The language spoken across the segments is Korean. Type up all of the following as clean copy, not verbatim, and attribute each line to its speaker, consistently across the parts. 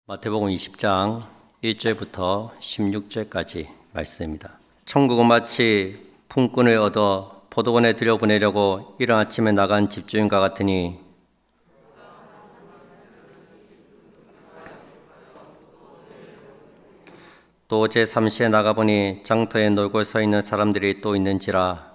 Speaker 1: 마태복음 20장 1절부터 16절까지 말씀입니다. 천국은 마치 품꾼을 얻어 포도원에 들여보내려고 이른 아침에 나간 집주인과 같으니 또 제3시에 나가보니 장터에 놀고 서 있는 사람들이 또 있는지라.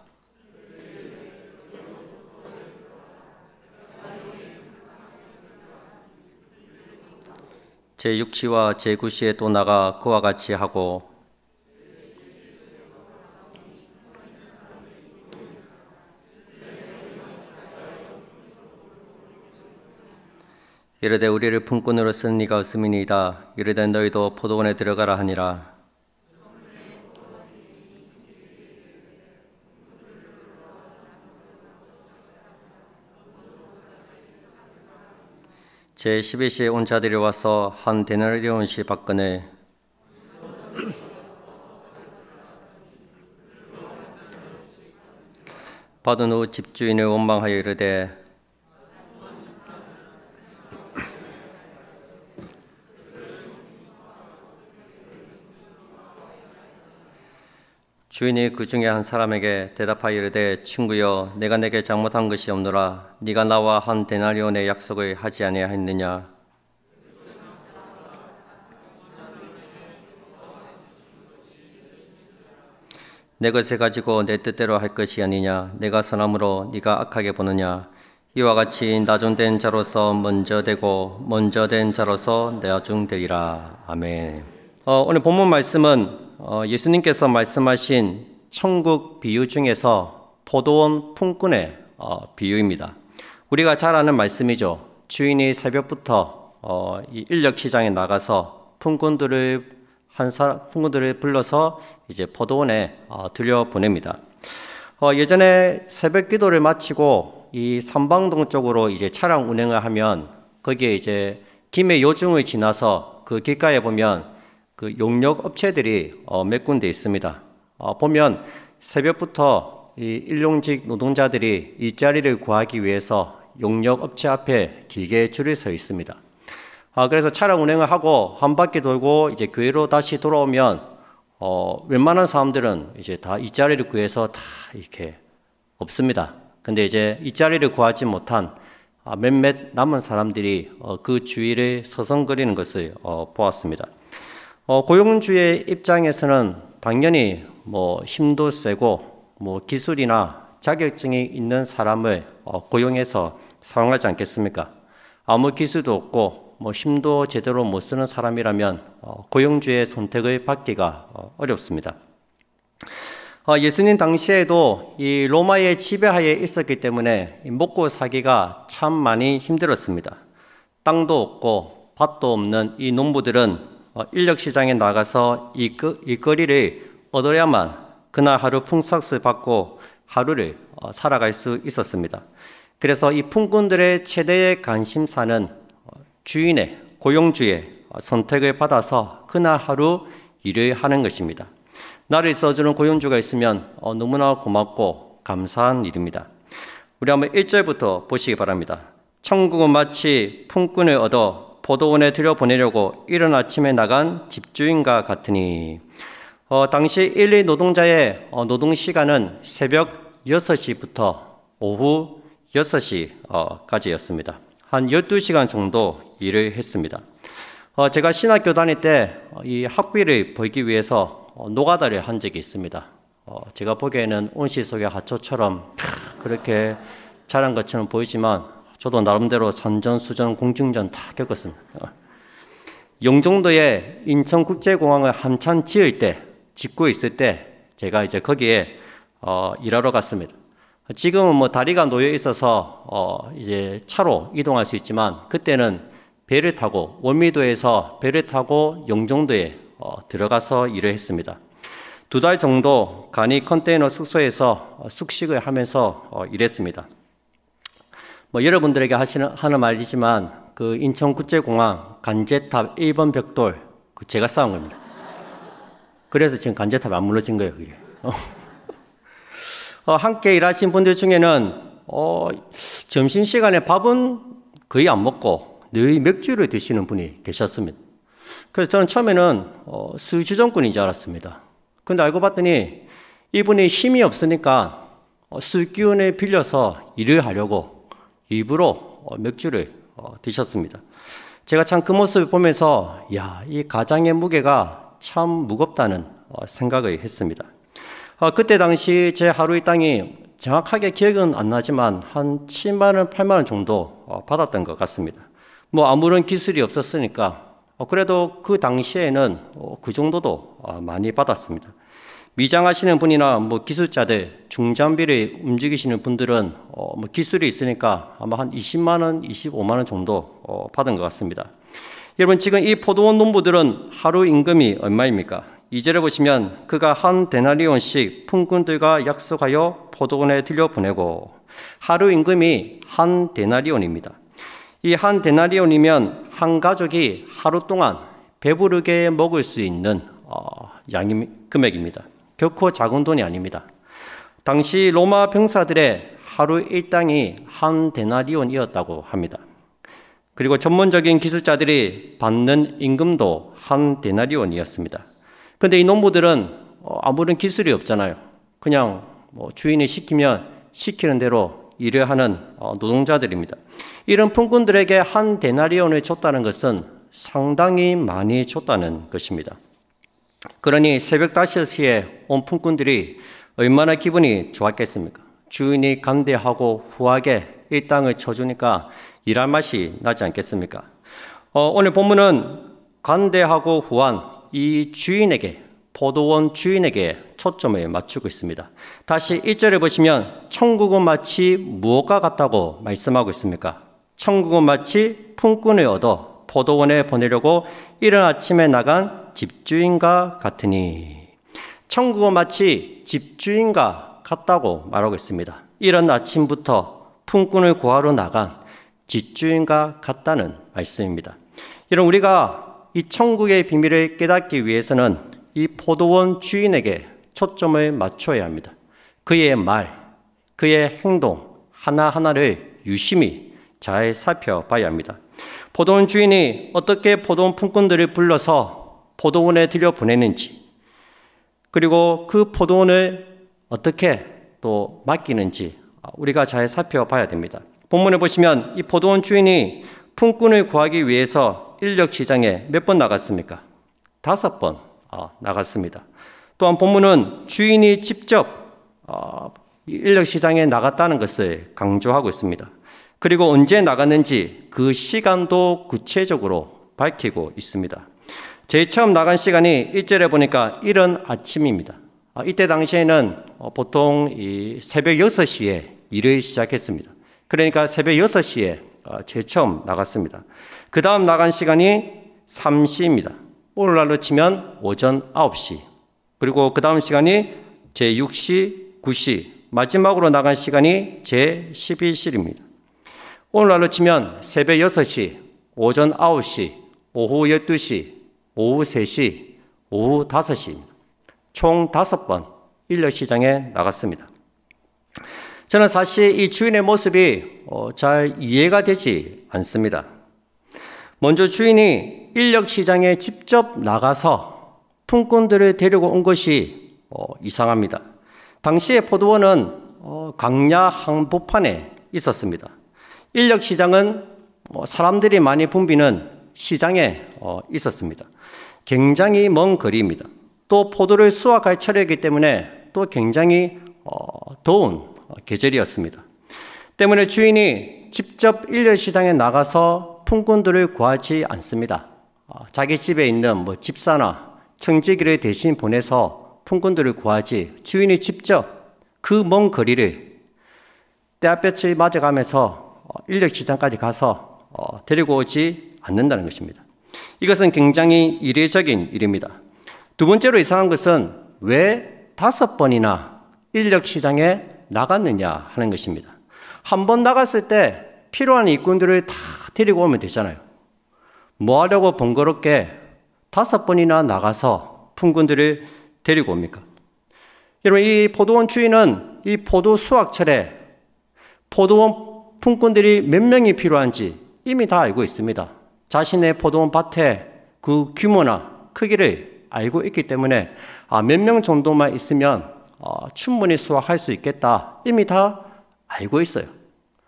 Speaker 1: 제6시와 제9시에 또 나가 그와 같이 하고 이르되 우리를 품꾼으로 쓰는 이가 없음이니이다. 이르되 너희도 포도원에 들어가라 하니라. 제11시에 온 자들이 와서 한 데나리온씩 받거늘 받은 후 집주인을 원망하여 이르되 주인이 그 중에 한 사람에게 대답하여 이르되 친구여 내가 내게 잘못한 것이 없노라. 네가 나와 한 데나리온의 약속을 하지 아니하였느냐. 내 것을 가지고 내 뜻대로 할 것이 아니냐. 내가 선함으로 네가 악하게 보느냐. 이와 같이 나중된 자로서 먼저 되고 먼저 된 자로서 나중되리라. 아멘. 오늘 본문 말씀은 예수님께서 말씀하신 천국 비유 중에서 포도원 품꾼의 비유입니다. 우리가 잘 아는 말씀이죠. 주인이 새벽부터 이 인력 시장에 나가서 품꾼들을 불러서 이제 포도원에 들여보냅니다. 예전에 새벽 기도를 마치고 이 삼방동 쪽으로 이제 차량 운행을 하면 거기에 이제 김해 요중을 지나서 그 길가에 보면 그 용역 업체들이 몇 군데 있습니다. 보면 새벽부터 이 일용직 노동자들이 일자리를 구하기 위해서 용역 업체 앞에 길게 줄을 서 있습니다. 그래서 차량 운행을 하고 한 바퀴 돌고 이제 교회로 다시 돌아오면 웬만한 사람들은 이제 다 일자리를 구해서 다 이렇게 없습니다. 근데 이제 일자리를 구하지 못한 몇몇 남은 사람들이 그 주위를 서성거리는 것을 보았습니다. 고용주의 입장에서는 당연히 힘도 세고 기술이나 자격증이 있는 사람을 고용해서 사용하지 않겠습니까? 아무 기술도 없고 힘도 제대로 못 쓰는 사람이라면 고용주의 선택을 받기가 어렵습니다. 예수님 당시에도 이 로마의 지배하에 있었기 때문에 먹고 살기가 참 많이 힘들었습니다. 땅도 없고 밭도 없는 이 농부들은 인력시장에 나가서 일거리를 얻어야만 그날 하루 품삯을 받고 하루를 살아갈 수 있었습니다. 그래서 이 품꾼들의 최대의 관심사는 주인의 고용주의 선택을 받아서 그날 하루 일을 하는 것입니다. 나를 써주는 고용주가 있으면 너무나 고맙고 감사한 일입니다. 우리 한번 1절부터 보시기 바랍니다. 천국은 마치 품꾼을 얻어 포도원에 들여보내려고 이른 아침에 나간 집주인과 같으니 당시 일일 노동자의 노동시간은 새벽 6시부터 오후 6시까지였습니다. 한 12시간 정도 일을 했습니다. 제가 신학교 다닐 때 이 학비를 벌기 위해서 노가다를 한 적이 있습니다. 제가 보기에는 온실 속의 하초처럼 그렇게 잘한 것처럼 보이지만 저도 나름대로 산전수전 공중전 다 겪었습니다. 영종도에 인천국제공항을 한참 짓고 있을 때 제가 이제 거기에 일하러 갔습니다. 지금은 다리가 놓여 있어서 이제 차로 이동할 수 있지만 그때는 배를 타고 월미도에서 배를 타고 영종도에 들어가서 일을 했습니다. 2달 정도 간이 컨테이너 숙소에서 숙식을 하면서 일했습니다. 여러분들에게 하는 말이지만 그 인천국제공항 간제탑 1번 벽돌 제가 쌓은 겁니다. 그래서 지금 간제탑이 안 무너진 거예요. 그게. 함께 일하신 분들 중에는 점심시간에 밥은 거의 안 먹고 늘 맥주를 드시는 분이 계셨습니다. 그래서 저는 처음에는 수주정꾼인 줄 알았습니다. 근데 알고 봤더니 이분이 힘이 없으니까 술기운을 빌려서 일을 하려고 일부러 맥주를 드셨습니다. 제가 참 그 모습을 보면서 이 가장의 무게가 참 무겁다는 생각을 했습니다. 그때 당시 제 하루 일당이 정확하게 기억은 안 나지만 한 7만 원, 8만 원 정도 받았던 것 같습니다. 뭐 아무런 기술이 없었으니까 그래도 그 당시에는 그 정도도 많이 받았습니다. 미장하시는 분이나 뭐 기술자들, 중장비를 움직이시는 분들은 뭐 기술이 있으니까 아마 한 20만 원, 25만 원 정도 받은 것 같습니다. 여러분, 지금 이 포도원 농부들은 하루 임금이 얼마입니까? 2절에 보시면 그가 한 데나리온씩 품꾼들과 약속하여 포도원에 들여보내고, 하루 임금이 한 데나리온입니다. 이 한 데나리온이면 한 가족이 하루 동안 배부르게 먹을 수 있는 금액입니다. 결코 작은 돈이 아닙니다. 당시 로마 병사들의 하루 일당이 한 데나리온이었다고 합니다. 그리고 전문적인 기술자들이 받는 임금도 한 데나리온이었습니다. 그런데 이 농부들은 아무런 기술이 없잖아요. 그냥 주인이 시키면 시키는 대로 일을 하는 노동자들입니다. 이런 품꾼들에게 한 데나리온을 줬다는 것은 상당히 많이 줬다는 것입니다. 그러니 새벽 5시에 온 품꾼들이 얼마나 기분이 좋았겠습니까? 주인이 간대하고 후하게 일당을 쳐주니까 일할 맛이 나지 않겠습니까? 오늘 본문은 간대하고 후한 이 주인에게, 포도원 주인에게 초점을 맞추고 있습니다. 다시 1절을 보시면 천국은 마치 무엇과 같다고 말씀하고 있습니까? 천국은 마치 품꾼을 얻어 포도원에 보내려고 이른 아침에 나간 집주인과 같으니, 천국은 마치 집주인과 같다고 말하고 있습니다. 이른 아침부터 품꾼을 구하러 나간 집주인과 같다는 말씀입니다. 여러분, 우리가 이 천국의 비밀을 깨닫기 위해서는 이 포도원 주인에게 초점을 맞춰야 합니다. 그의 말, 그의 행동 하나하나를 유심히 잘 살펴봐야 합니다. 포도원 주인이 어떻게 포도원 품꾼들을 불러서 포도원에 들여보내는지, 그리고 그 포도원을 어떻게 또 맡기는지 우리가 잘 살펴봐야 됩니다. 본문에 보시면 이 포도원 주인이 품꾼을 구하기 위해서 인력시장에 몇 번 나갔습니까? 5번 나갔습니다. 또한 본문은 주인이 직접 인력시장에 나갔다는 것을 강조하고 있습니다. 그리고 언제 나갔는지 그 시간도 구체적으로 밝히고 있습니다. 제일 처음 나간 시간이 1절에 보니까 이른 아침입니다. 이때 당시에는 보통 새벽 6시에 일을 시작했습니다. 그러니까 새벽 6시에 제일 처음 나갔습니다. 그 다음 나간 시간이 3시입니다. 오늘날로 치면 오전 9시. 그리고 그 다음 시간이 제6시, 9시. 마지막으로 나간 시간이 제11시입니다. 오늘날로 치면 새벽 6시, 오전 9시, 오후 12시, 오후 3시, 오후 5시입니다. 총 5번 인력시장에 나갔습니다. 저는 사실 이 주인의 모습이 잘 이해가 되지 않습니다. 먼저 주인이 인력시장에 직접 나가서 품꾼들을 데리고 온 것이 이상합니다. 당시의 포도원은 강야 한복판에 있었습니다. 인력시장은 사람들이 많이 붐비는 시장에 있었습니다. 굉장히 먼 거리입니다. 또 포도를 수확할 철이기 때문에 또 굉장히 더운 계절이었습니다. 때문에 주인이 직접 인력시장에 나가서 품꾼들을 구하지 않습니다. 자기 집에 있는 집사나 청지기를 대신 보내서 품꾼들을 구하지, 주인이 직접 그 먼 거리를 때앗볕을 맞아가면서 인력시장까지 가서 데리고 오지 않는다는 것입니다. 이것은 굉장히 이례적인 일입니다. 두 번째로 이상한 것은 왜 5번이나 인력시장에 나갔느냐 하는 것입니다. 한 번 나갔을 때 필요한 일꾼들을 다 데리고 오면 되잖아요. 뭐 하려고 번거롭게 5번이나 나가서 품꾼들을 데리고 옵니까? 여러분, 이 포도원 주인은 이 포도 수확철에 포도원 품꾼들이 몇 명이 필요한지 이미 다 알고 있습니다. 자신의 포도원 밭에 그 규모나 크기를 알고 있기 때문에 몇 명 정도만 있으면 충분히 수확할 수 있겠다. 이미 다 알고 있어요.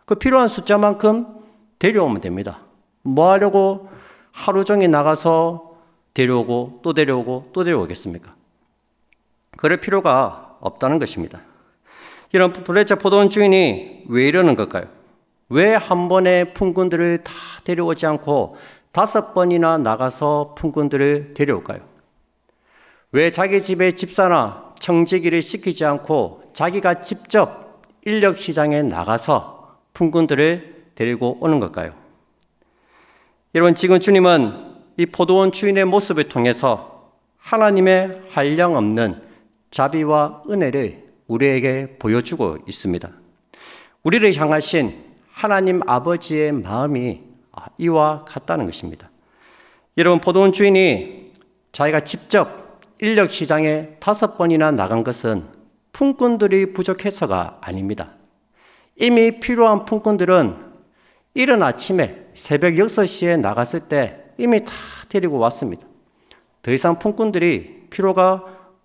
Speaker 1: 그 필요한 숫자만큼 데려오면 됩니다. 뭐 하려고 하루 종일 나가서 데려오고 또 데려오고 또 데려오겠습니까? 그럴 필요가 없다는 것입니다. 이런 도대체 포도원 주인이 왜 이러는 걸까요? 왜 한 번에 품꾼들을 다 데려오지 않고 5번이나 나가서 품꾼들을 데려올까요? 왜 자기 집에 집사나 청지기를 시키지 않고 자기가 직접 인력 시장에 나가서 품꾼들을 데리고 오는 걸까요? 여러분, 지금 주님은 이 포도원 주인의 모습을 통해서 하나님의 한량없는 자비와 은혜를 우리에게 보여주고 있습니다. 우리를 향하신 하나님 아버지의 마음이 이와 같다는 것입니다. 여러분, 포도원 주인이 자기가 직접 인력 시장에 5번이나 나간 것은 품꾼들이 부족해서가 아닙니다. 이미 필요한 품꾼들은 이른 아침에 새벽 6시에 나갔을 때 이미 다 데리고 왔습니다. 더 이상 품꾼들이 필요가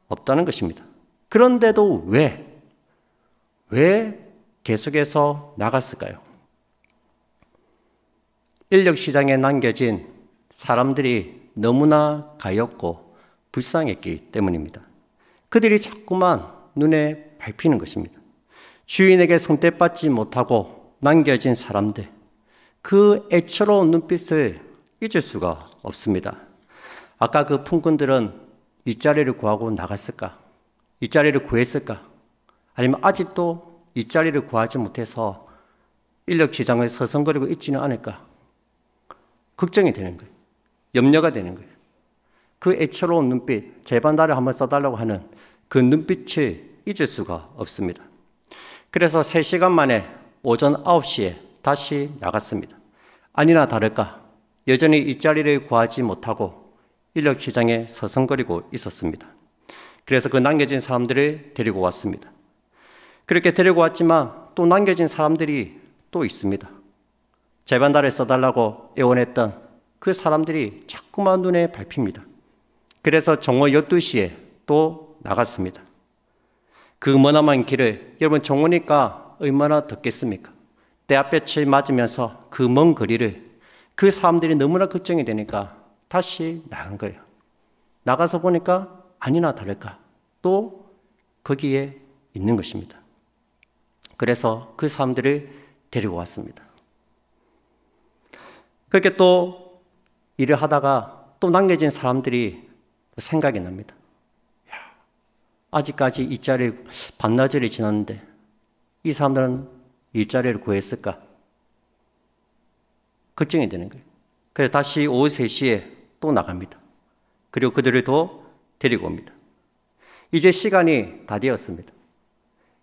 Speaker 1: 없다는 것입니다. 그런데도 왜 계속해서 나갔을까요? 인력 시장에 남겨진 사람들이 너무나 가엾고 불쌍했기 때문입니다. 그들이 자꾸만 눈에 밟히는 것입니다. 주인에게 선택받지 못하고 남겨진 사람들, 그 애처로운 눈빛을 잊을 수가 없습니다. 아까 그 품꾼들은 일자리를 구하고 나갔을까? 일자리를 구했을까? 아니면 아직도 일자리를 구하지 못해서 인력 시장을 서성거리고 있지는 않을까? 걱정이 되는 거예요. 염려가 되는 거예요. 그 애처로운 눈빛, 제반다를 한번 써달라고 하는 그 눈빛을 잊을 수가 없습니다. 그래서 3시간 만에 오전 9시에 다시 나갔습니다. 아니나 다를까 여전히 일자리를 구하지 못하고 인력 시장에 서성거리고 있었습니다. 그래서 그 남겨진 사람들을 데리고 왔습니다. 그렇게 데리고 왔지만 또 남겨진 사람들이 또 있습니다. 제반다를 써달라고 애원했던 그 사람들이 자꾸만 눈에 밟힙니다. 그래서 정오 12시에 또 나갔습니다. 그 머나먼 길을, 여러분 정오니까 얼마나 덥겠습니까? 떼앞볕을 맞으면서 그 먼 거리를 그 사람들이 너무나 걱정이 되니까 다시 나간 거예요. 나가서 보니까 아니나 다를까 또 거기에 있는 것입니다. 그래서 그 사람들을 데리고 왔습니다. 그렇게 또 일을 하다가 또 남겨진 사람들이 생각이 납니다. 아직까지 일자리 반나절이 지났는데 이 사람들은 일자리를 구했을까? 걱정이 되는 거예요. 그래서 다시 오후 3시에 또 나갑니다. 그리고 그들을 또 데리고 옵니다. 이제 시간이 다 되었습니다.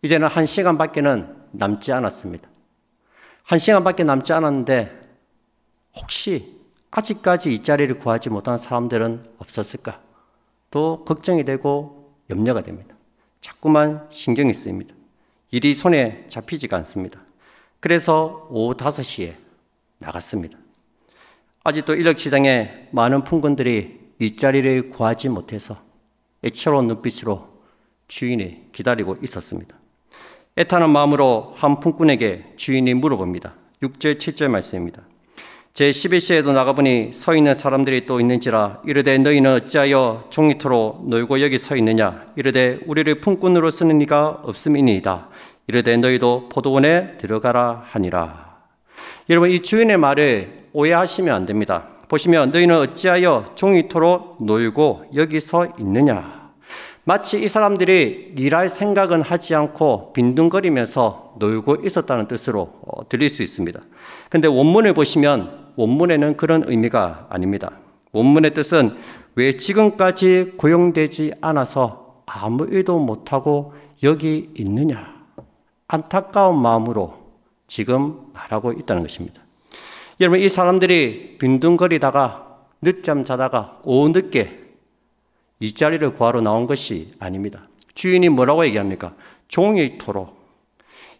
Speaker 1: 이제는 1시간밖에는 남지 않았습니다. 1시간밖에 남지 않았는데 혹시 아직까지 일자리를 구하지 못한 사람들은 없었을까? 또 걱정이 되고 염려가 됩니다. 자꾸만 신경이 쓰입니다. 일이 손에 잡히지가 않습니다. 그래서 오후 5시에 나갔습니다. 아직도 인력 시장에 많은 품꾼들이 일자리를 구하지 못해서 애처로운 눈빛으로 주인이 기다리고 있었습니다. 애타는 마음으로 한 품꾼에게 주인이 물어봅니다. 6절 7절 말씀입니다. 제11시에도 나가보니 서 있는 사람들이 또 있는지라 이르되 너희는 어찌하여 종이토로 놀고 여기 서 있느냐 이르되 우리를 품꾼으로 쓰는 이가 없음이니이다. 이르되 너희도 포도원에 들어가라 하니라. 여러분, 이 주인의 말을 오해하시면 안 됩니다. 보시면 너희는 어찌하여 종이토로 놀고 여기 서 있느냐, 마치 이 사람들이 일할 생각은 하지 않고 빈둥거리면서 놀고 있었다는 뜻으로 들릴 수 있습니다. 근데 원문을 보시면 원문에는 그런 의미가 아닙니다. 원문의 뜻은 왜 지금까지 고용되지 않아서 아무 일도 못하고 여기 있느냐, 안타까운 마음으로 지금 말하고 있다는 것입니다. 여러분, 이 사람들이 빈둥거리다가 늦잠 자다가 오후 늦게 일자리를 구하러 나온 것이 아닙니다. 주인이 뭐라고 얘기합니까? 종일토록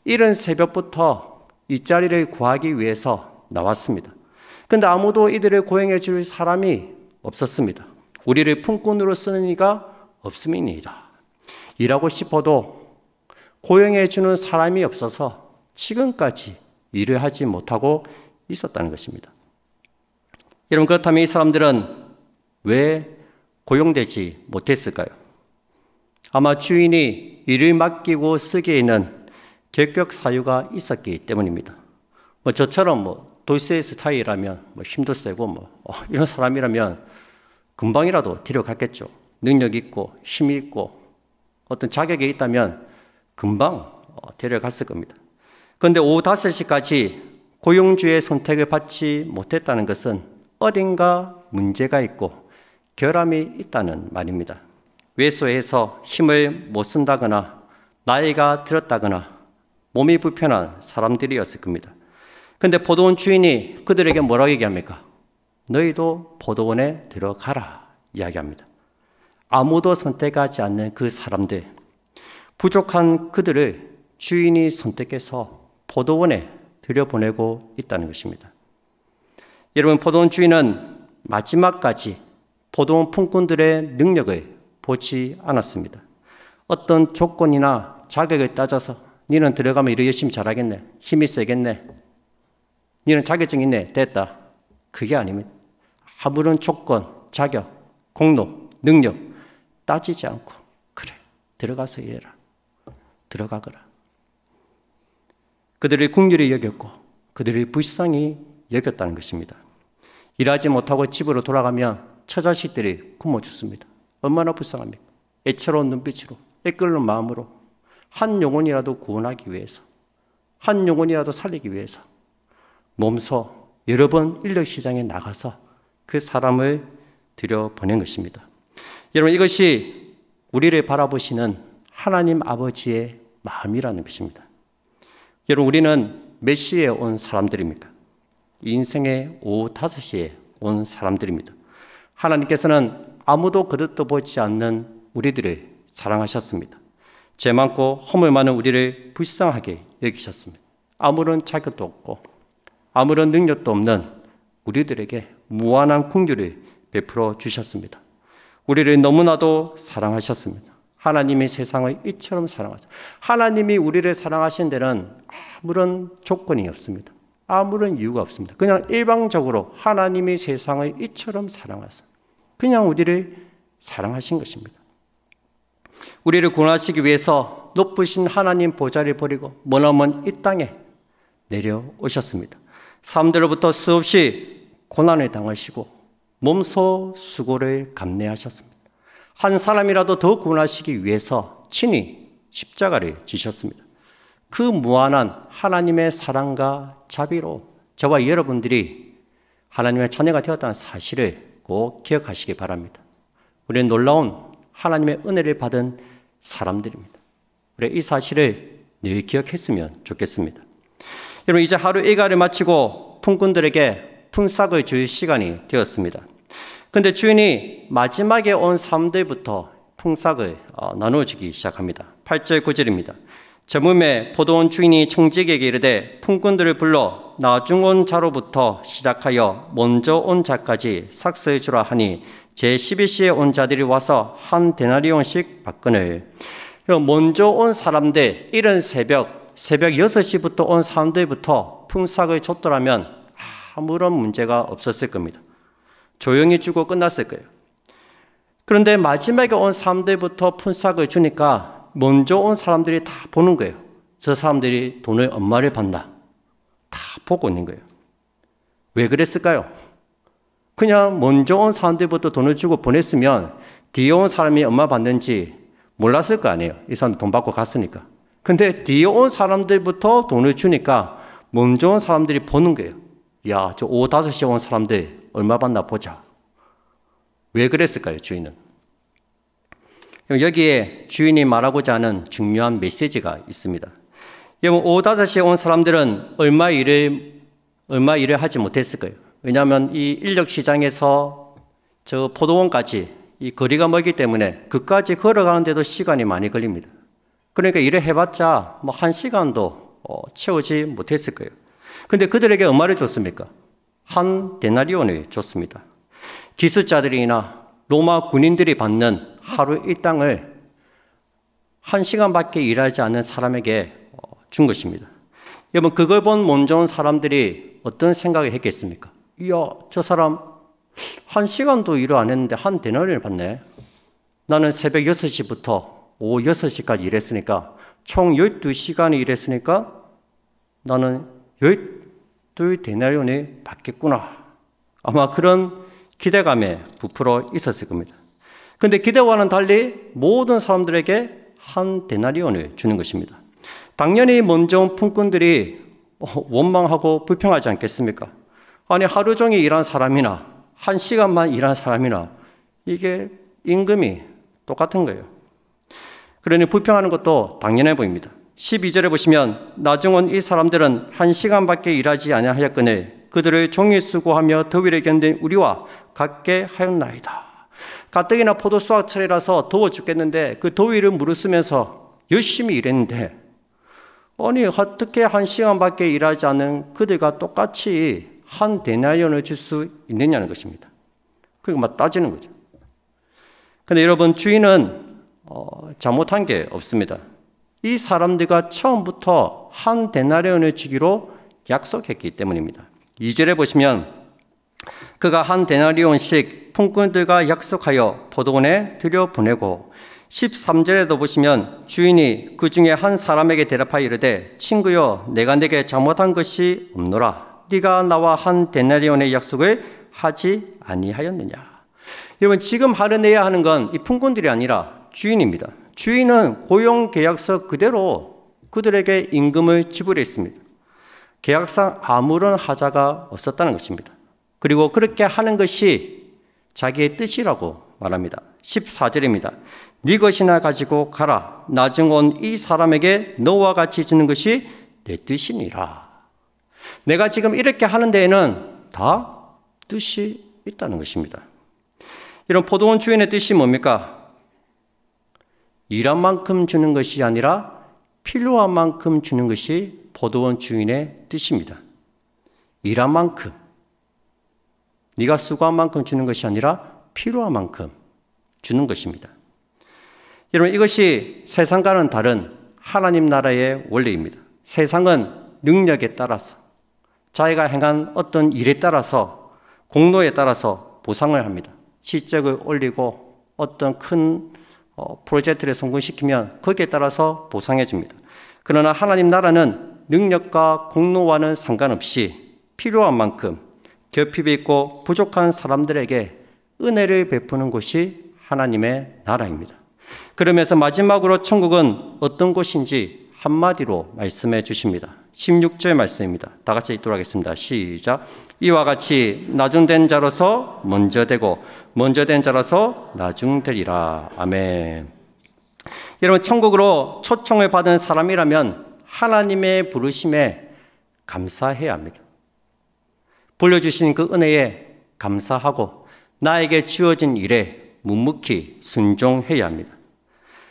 Speaker 1: 이른 새벽부터 일자리를 구하기 위해서 나왔습니다. 근데 아무도 이들을 고용해 줄 사람이 없었습니다. 우리를 품꾼으로 쓰는 이가 없음이니이다. 일하고 싶어도 고용해 주는 사람이 없어서 지금까지 일을 하지 못하고 있었다는 것입니다. 여러분, 그렇다면 이 사람들은 왜 고용되지 못했을까요? 아마 주인이 일을 맡기고 쓰기에는 결격 사유가 있었기 때문입니다. 저처럼 돌쇠 스타일이라면 힘도 세고 이런 사람이라면 금방이라도 데려갔겠죠. 능력 있고 힘이 있고 어떤 자격이 있다면 금방 데려갔을 겁니다. 그런데 오후 5시까지 고용주의 선택을 받지 못했다는 것은 어딘가 문제가 있고 결함이 있다는 말입니다. 외소해서 힘을 못 쓴다거나 나이가 들었다거나 몸이 불편한 사람들이었을 겁니다. 그런데 포도원 주인이 그들에게 뭐라고 얘기합니까? 너희도 포도원에 들어가라 이야기합니다. 아무도 선택하지 않는 그 사람들, 부족한 그들을 주인이 선택해서 포도원에 들여보내고 있다는 것입니다. 여러분, 포도원 주인은 마지막까지 포도원 품꾼들의 능력을 보지 않았습니다. 어떤 조건이나 자격을 따져서 너는 들어가면 일을 열심히 잘하겠네, 힘이 세겠네, 너는 자격증 있네, 됐다. 그게 아닙니다. 아무런 조건, 자격, 공로, 능력 따지지 않고 그래, 들어가서 일해라, 들어가거라. 그들을 긍휼히 여겼고 그들을 불쌍히 여겼다는 것입니다. 일하지 못하고 집으로 돌아가면 처자식들이 굶어 죽습니다. 얼마나 불쌍합니까? 애처로운 눈빛으로, 애끓는 마음으로 한 영혼이라도 구원하기 위해서, 한 영혼이라도 살리기 위해서 몸소 여러 번 인력시장에 나가서 그 사람을 들여보낸 것입니다. 여러분, 이것이 우리를 바라보시는 하나님 아버지의 마음이라는 것입니다. 여러분, 우리는 몇 시에 온 사람들입니까? 인생의 오후 5시에 온 사람들입니다. 하나님께서는 아무도 거듭도 보지 않는 우리들을 사랑하셨습니다. 죄 많고 허물 많은 우리를 불쌍하게 여기셨습니다. 아무런 자격도 없고 아무런 능력도 없는 우리들에게 무한한 긍휼을 베풀어 주셨습니다. 우리를 너무나도 사랑하셨습니다. 하나님이 세상을 이처럼 사랑하셨습니다. 하나님이 우리를 사랑하신 데는 아무런 조건이 없습니다. 아무런 이유가 없습니다. 그냥 일방적으로 하나님이 세상을 이처럼 사랑하셨습니다. 그냥 우리를 사랑하신 것입니다. 우리를 구원하시기 위해서 높으신 하나님 보좌를 버리고 머나먼 이 땅에 내려오셨습니다. 사람들로부터 수없이 고난을 당하시고 몸소 수고를 감내하셨습니다. 한 사람이라도 더 구원하시기 위해서 친히 십자가를 지셨습니다. 그 무한한 하나님의 사랑과 자비로 저와 여러분들이 하나님의 자녀가 되었다는 사실을 꼭 기억하시기 바랍니다. 우리는 놀라운 하나님의 은혜를 받은 사람들입니다. 우리 이 사실을 늘 기억했으면 좋겠습니다. 여러분, 이제 하루 일과를 마치고 품꾼들에게 품삯을 줄 시간이 되었습니다. 그런데 주인이 마지막에 온 사람들부터 품삯을 나누어주기 시작합니다. 8절 9절입니다. 저물매 포도원 주인이 청지기에게 이르되 품꾼들을 불러 나중 온 자로부터 시작하여 먼저 온 자까지 삭스해 주라 하니 제12시에 온 자들이 와서 한 데나리온씩 받거늘. 먼저 온 사람들, 이른 새벽 6시부터 온 사람들부터 품삯을 줬더라면 아무런 문제가 없었을 겁니다. 조용히 주고 끝났을 거예요. 그런데 마지막에 온 사람들부터 품삯을 주니까 먼저 온 사람들이 다 보는 거예요. 저 사람들이 돈을 얼마를 받나 다 보고 있는 거예요. 왜 그랬을까요? 그냥 먼저 온 사람들부터 돈을 주고 보냈으면 뒤에 온 사람이 얼마 받는지 몰랐을 거 아니에요. 이 사람들 돈 받고 갔으니까. 근데 뒤에 온 사람들부터 돈을 주니까 먼저 온 사람들이 보는 거예요. 야, 저 오후 5시에 온 사람들 얼마 받나 보자. 왜 그랬을까요, 주인은? 여기에 주인이 말하고자 하는 중요한 메시지가 있습니다. 여러분, 오후 5시에 온 사람들은 얼마 일을 하지 못했을 거예요. 왜냐하면 이 인력시장에서 저 포도원까지 이 거리가 멀기 때문에 그까지 걸어가는데도 시간이 많이 걸립니다. 그러니까 일을 해봤자 뭐 1시간도 채우지 못했을 거예요. 근데 그들에게 얼마를 줬습니까? 한 데나리온을 줬습니다. 기술자들이나 로마 군인들이 받는 하루 일당을 1시간밖에 일하지 않는 사람에게 준 것입니다. 여러분, 그걸 본 몸 좋은 사람들이 어떤 생각을 했겠습니까? 이야, 저 사람 1시간도 일을 안 했는데 한 데나리온을 받네. 나는 새벽 6시부터 오후 6시까지 일했으니까 총 12시간을 일했으니까 나는 12데나리온을 받겠구나. 아마 그런 기대감에 부풀어 있었을 겁니다. 그런데 기대와는 달리 모든 사람들에게 한 데나리온을 주는 것입니다. 당연히 먼저 온 품꾼들이 원망하고 불평하지 않겠습니까? 아니, 하루 종일 일한 사람이나 1시간만 일한 사람이나 이게 임금이 똑같은 거예요. 그러니 불평하는 것도 당연해 보입니다. 12절에 보시면 나중 온 이 사람들은 1시간밖에 일하지 아니하였거늘 그들을 종일 수고하며 더위를 견딘 우리와 같게 하였나이다. 가뜩이나 포도 수확철이라서 더워 죽겠는데 그 더위를 무릅쓰면서 열심히 일했는데 아니 어떻게 1시간밖에 일하지 않은 그들과 똑같이 한 데나리온을 줄 수 있느냐는 것입니다. 그러니까 막 따지는 거죠. 그런데 여러분, 주인은 잘못한 게 없습니다. 이 사람들과 처음부터 한 데나리온을 주기로 약속했기 때문입니다. 2절에 보시면 그가 한 데나리온씩 품꾼들과 약속하여 포도원에 들여보내고 13절에도 보시면 주인이 그 중에 한 사람에게 대답하여 이르되 친구여 내가 내게 잘못한 것이 없노라. 네가 나와 한 데나리온의 약속을 하지 아니하였느냐. 여러분, 지금 할인해야 하는 건 이 품꾼들이 아니라 주인입니다. 주인은 고용계약서 그대로 그들에게 임금을 지불했습니다. 계약상 아무런 하자가 없었다는 것입니다. 그리고 그렇게 하는 것이 자기의 뜻이라고 말합니다. 14절입니다. 네 것이나 가지고 가라. 나중 온 이 사람에게 너와 같이 주는 것이 내 뜻이니라. 내가 지금 이렇게 하는 데에는 다 뜻이 있다는 것입니다. 이런 포도원 주인의 뜻이 뭡니까? 일한 만큼 주는 것이 아니라 필요한 만큼 주는 것이 포도원 주인의 뜻입니다. 일한 만큼, 네가 수고한 만큼 주는 것이 아니라 필요한 만큼 주는 것입니다. 여러분, 이것이 세상과는 다른 하나님 나라의 원리입니다. 세상은 능력에 따라서 자기가 행한 어떤 일에 따라서 공로에 따라서 보상을 합니다. 실적을 올리고 어떤 큰 프로젝트를 성공시키면 거기에 따라서 보상해 줍니다. 그러나 하나님 나라는 능력과 공로와는 상관없이 필요한 만큼 결핍이 있고 부족한 사람들에게 은혜를 베푸는 곳이 하나님의 나라입니다. 그러면서 마지막으로 천국은 어떤 곳인지 한마디로 말씀해 주십니다. 16절 말씀입니다. 다 같이 읽도록 하겠습니다. 시작. 이와 같이 나중된 자로서 먼저 되고 먼저 된 자로서 나중되리라. 아멘. 여러분, 천국으로 초청을 받은 사람이라면 하나님의 부르심에 감사해야 합니다. 불러주신 그 은혜에 감사하고 나에게 주어진 일에 묵묵히 순종해야 합니다.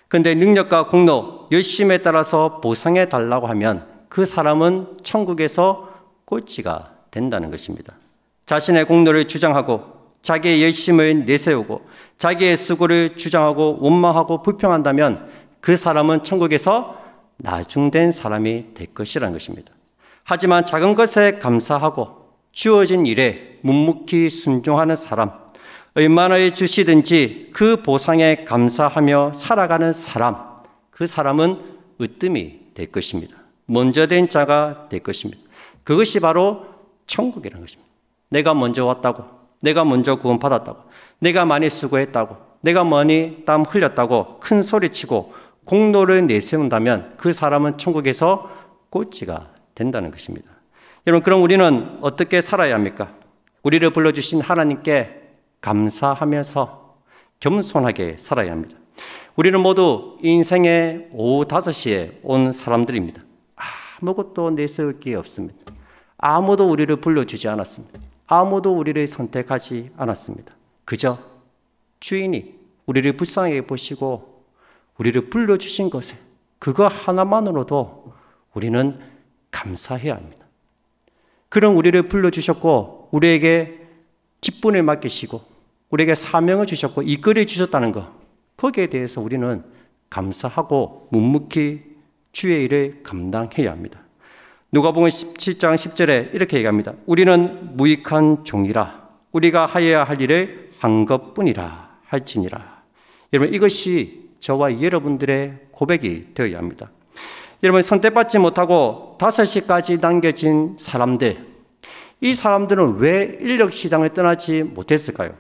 Speaker 1: 그런데 능력과 공로, 열심에 따라서 보상해 달라고 하면 그 사람은 천국에서 꼴찌가 된다는 것입니다. 자신의 공로를 주장하고 자기의 열심을 내세우고 자기의 수고를 주장하고 원망하고 불평한다면 그 사람은 천국에서 나중된 사람이 될 것이라는 것입니다. 하지만 작은 것에 감사하고 주어진 일에 묵묵히 순종하는 사람, 얼마나 주시든지 그 보상에 감사하며 살아가는 사람, 그 사람은 으뜸이 될 것입니다. 먼저 된 자가 될 것입니다. 그것이 바로 천국이라는 것입니다. 내가 먼저 왔다고, 내가 먼저 구원받았다고, 내가 많이 수고했다고, 내가 많이 땀 흘렸다고 큰 소리치고 공로를 내세운다면 그 사람은 천국에서 꼴찌가 된다는 것입니다. 여러분, 그럼 우리는 어떻게 살아야 합니까? 우리를 불러주신 하나님께 감사하면서 겸손하게 살아야 합니다. 우리는 모두 인생의 오후 5시에 온 사람들입니다. 아무것도 내세울 게 없습니다. 아무도 우리를 불러주지 않았습니다. 아무도 우리를 선택하지 않았습니다. 그저 주인이 우리를 불쌍하게 보시고 우리를 불러주신 것에 그거 하나만으로도 우리는 감사해야 합니다. 그런 우리를 불러주셨고 우리에게 직분을 맡기시고 우리에게 사명을 주셨고 이끌어 주셨다는 것, 거기에 대해서 우리는 감사하고 묵묵히 주의 일을 감당해야 합니다. 누가복음 17장 10절에 이렇게 얘기합니다. 우리는 무익한 종이라 우리가 하여야 할 일을 한 것뿐이라 할지니라. 여러분, 이것이 저와 여러분들의 고백이 되어야 합니다. 여러분, 선택받지 못하고 5시까지 남겨진 사람들, 이 사람들은 왜 인력시장을 떠나지 못했을까요?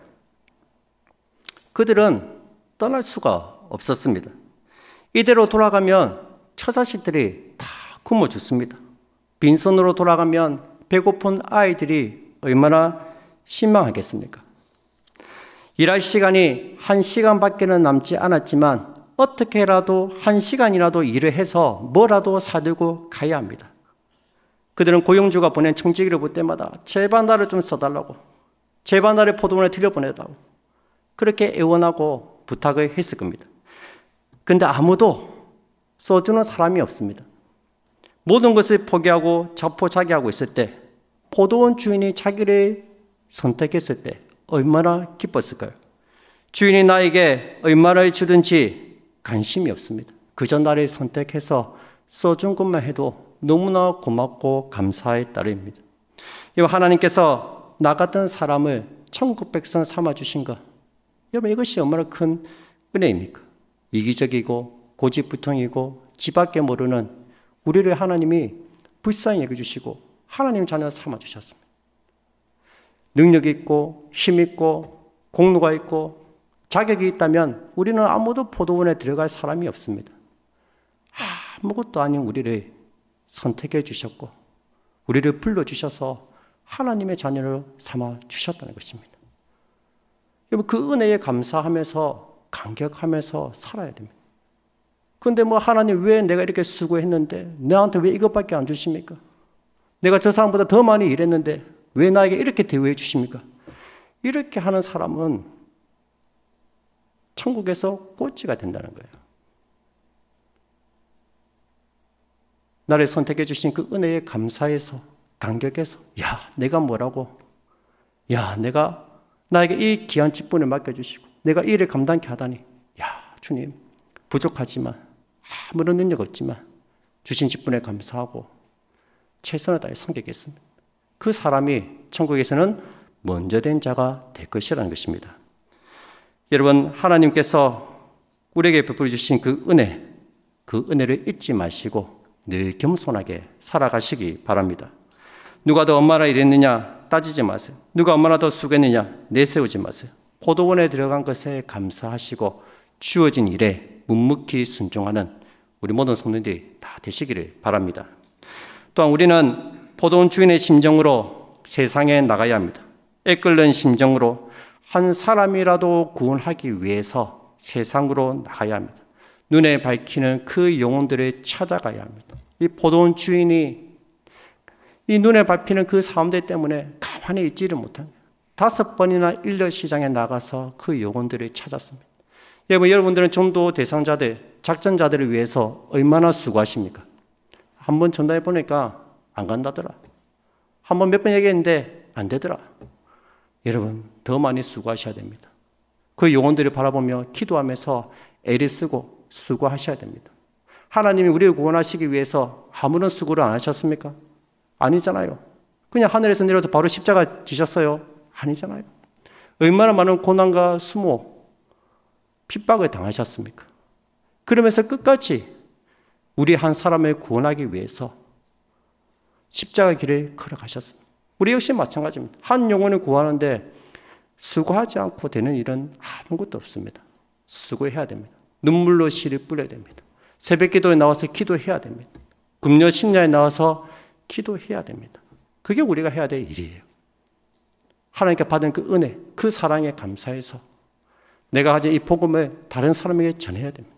Speaker 1: 그들은 떠날 수가 없었습니다. 이대로 돌아가면 처자식들이 다 굶어 죽습니다. 빈손으로 돌아가면 배고픈 아이들이 얼마나 실망하겠습니까? 일할 시간이 1시간밖에는 남지 않았지만 어떻게라도 1시간이라도 일을 해서 뭐라도 사들고 가야 합니다. 그들은 고용주가 보낸 청지기를 볼 때마다 제발 나를 좀 써달라고, 제발 나를 포도원에 들여보내달라고 그렇게 애원하고 부탁을 했을 겁니다. 근데 아무도 써주는 사람이 없습니다. 모든 것을 포기하고 자포자기하고 있을 때 포도원 주인이 자기를 선택했을 때 얼마나 기뻤을까요? 주인이 나에게 얼마를 주든지 관심이 없습니다. 그저 나를 선택해서 써준 것만 해도 너무나 고맙고 감사의 따름입니다. 하나님께서 나 같은 사람을 천국 백성 삼아주신 것, 여러분, 이것이 얼마나 큰 은혜입니까? 이기적이고 고집부통이고 지밖에 모르는 우리를 하나님이 불쌍히 여겨주시고 하나님 자녀 삼아주셨습니다. 능력이 있고 힘 있고 공로가 있고 자격이 있다면 우리는 아무도 포도원에 들어갈 사람이 없습니다. 아무것도 아닌 우리를 선택해 주셨고 우리를 불러주셔서 하나님의 자녀를 삼아 주셨다는 것입니다. 여러분, 그 은혜에 감사하면서 감격하면서 살아야 됩니다. 그런데 하나님, 왜 내가 이렇게 수고했는데 나한테 왜 이것밖에 안 주십니까? 내가 저 사람보다 더 많이 일했는데 왜 나에게 이렇게 대우해 주십니까? 이렇게 하는 사람은 천국에서 꼴찌가 된다는 거예요. 나를 선택해 주신 그 은혜에 감사해서 감격해서, 야, 내가 뭐라고, 야, 내가 나에게 이 귀한 직분을 맡겨주시고 내가 이 일을 감당케 하다니, 야, 주님, 부족하지만 아무런 능력 없지만 주신 직분에 감사하고 최선을 다해 섬기겠습니다. 그 사람이 천국에서는 먼저 된 자가 될 것이라는 것입니다. 여러분, 하나님께서 우리에게 베풀어 주신 그 은혜를 잊지 마시고 늘 겸손하게 살아가시기 바랍니다. 누가 더 얼마나 일했느냐 따지지 마세요. 누가 얼마나 더 수고했느냐 내세우지 마세요. 포도원에 들어간 것에 감사하시고 주어진 일에 묵묵히 순종하는 우리 모든 성도들이 다 되시기를 바랍니다. 또한 우리는 포도원 주인의 심정으로 세상에 나가야 합니다. 애끓는 심정으로 한 사람이라도 구원하기 위해서 세상으로 나가야 합니다. 눈에 밝히는 그 영혼들을 찾아가야 합니다. 이 포도원 주인이 이 눈에 밟히는 그 사람들 때문에 가만히 있지를 못합니다. 5번이나 인력시장에 나가서 그 영혼들을 찾았습니다. 여러분들은 전도 대상자들, 작전자들을 위해서 얼마나 수고하십니까? 한번 전도해 보니까 안 간다더라. 한번 몇 번 얘기했는데 안 되더라. 여러분, 더 많이 수고하셔야 됩니다. 그 영혼들을 바라보며 기도하면서 애를 쓰고 수고하셔야 됩니다. 하나님이 우리를 구원하시기 위해서 아무런 수고를 안 하셨습니까? 아니잖아요. 그냥 하늘에서 내려서 바로 십자가 지셨어요? 아니잖아요. 얼마나 많은 고난과 수모, 핍박을 당하셨습니까? 그러면서 끝까지 우리 한 사람을 구원하기 위해서 십자가 길을 걸어가셨습니다. 우리 역시 마찬가지입니다. 한 영혼을 구하는데 수고하지 않고 되는 일은 아무것도 없습니다. 수고해야 됩니다. 눈물로 씨를 뿌려야 됩니다. 새벽 기도에 나와서 기도해야 됩니다. 금요 심야에 나와서 기도해야 됩니다. 그게 우리가 해야 될 일이에요. 하나님께 받은 그 은혜, 그 사랑에 감사해서 내가 가진 이 복음을 다른 사람에게 전해야 됩니다.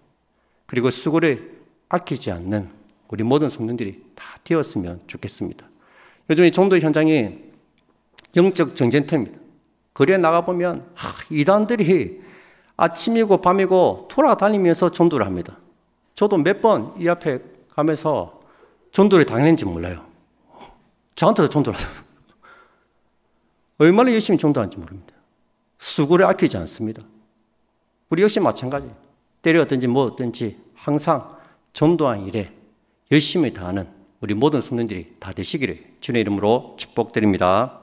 Speaker 1: 그리고 수고를 아끼지 않는 우리 모든 성도들이 다 되었으면 좋겠습니다. 요즘 이 전도 현장이 영적 전쟁터입니다. 거리에 나가보면 이단들이 아침이고 밤이고 돌아다니면서 전도를 합니다. 저도 몇 번 이 앞에 가면서 전도를 당했는지 몰라요. 저한테도 전도를 하죠. 얼마나 열심히 전도하는지 모릅니다. 수고를 아끼지 않습니다. 우리 역시 마찬가지. 때려 어든지 뭐 어든지 항상 전도한 일에 열심히 다하는 우리 모든 성도들이 다 되시기를 주님의 이름으로 축복드립니다.